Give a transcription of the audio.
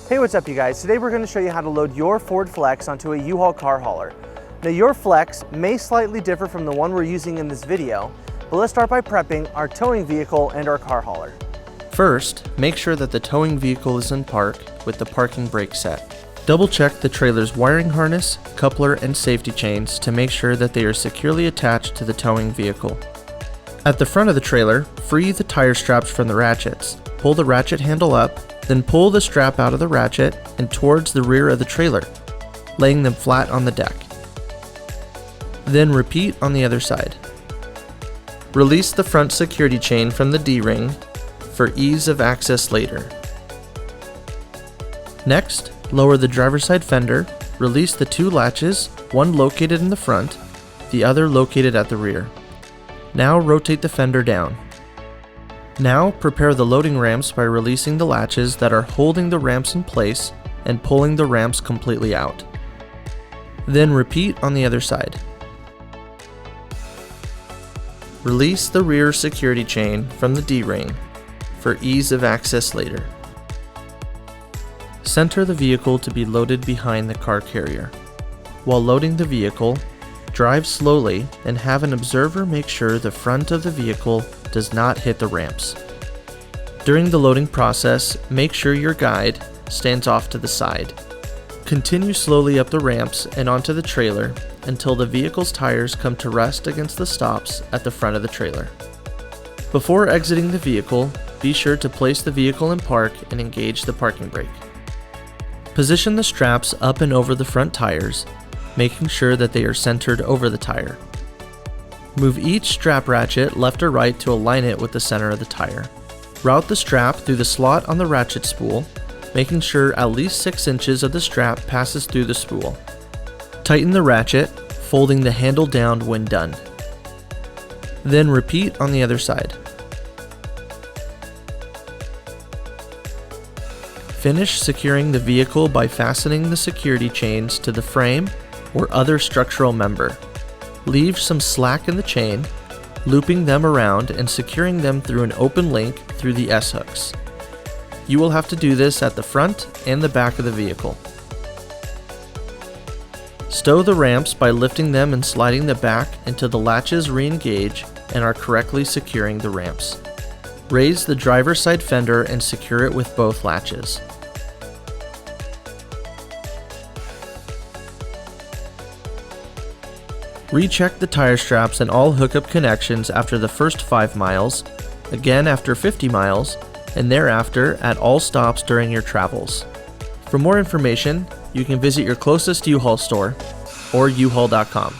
Hey, what's up you guys? Today we're going to show you how to load your Ford Flex onto a U-Haul car hauler. Now your Flex may slightly differ from the one we're using in this video, but let's start by prepping our towing vehicle and our car hauler. First, make sure that the towing vehicle is in park with the parking brake set. Double check the trailer's wiring harness, coupler, and safety chains to make sure that they are securely attached to the towing vehicle. At the front of the trailer, free the tire straps from the ratchets. Pull the ratchet handle up, then pull the strap out of the ratchet and towards the rear of the trailer, laying them flat on the deck. Then repeat on the other side. Release the front security chain from the D-ring for ease of access later. Next, lower the driver's side fender, release the two latches, one located in the front, the other located at the rear. Now rotate the fender down. Now prepare the loading ramps by releasing the latches that are holding the ramps in place and pulling the ramps completely out. Then repeat on the other side. Release the rear security chain from the D-ring for ease of access later. Center the vehicle to be loaded behind the car carrier. While loading the vehicle, drive slowly and have an observer make sure the front of the vehicle does not hit the ramps. During the loading process, make sure your guide stands off to the side. Continue slowly up the ramps and onto the trailer until the vehicle's tires come to rest against the stops at the front of the trailer. Before exiting the vehicle, be sure to place the vehicle in park and engage the parking brake. Position the straps up and over the front tires, making sure that they are centered over the tire. Move each strap ratchet left or right to align it with the center of the tire. Route the strap through the slot on the ratchet spool, making sure at least 6 inches of the strap passes through the spool. Tighten the ratchet, folding the handle down when done. Then repeat on the other side. Finish securing the vehicle by fastening the security chains to the frame or other structural member. Leave some slack in the chain, looping them around and securing them through an open link through the S-hooks. You will have to do this at the front and the back of the vehicle. Stow the ramps by lifting them and sliding the back until the latches re-engage and are correctly securing the ramps. Raise the driver's side fender and secure it with both latches. Recheck the tire straps and all hookup connections after the first 5 miles, again after 50 miles, and thereafter at all stops during your travels. For more information, you can visit your closest U-Haul store or uhaul.com.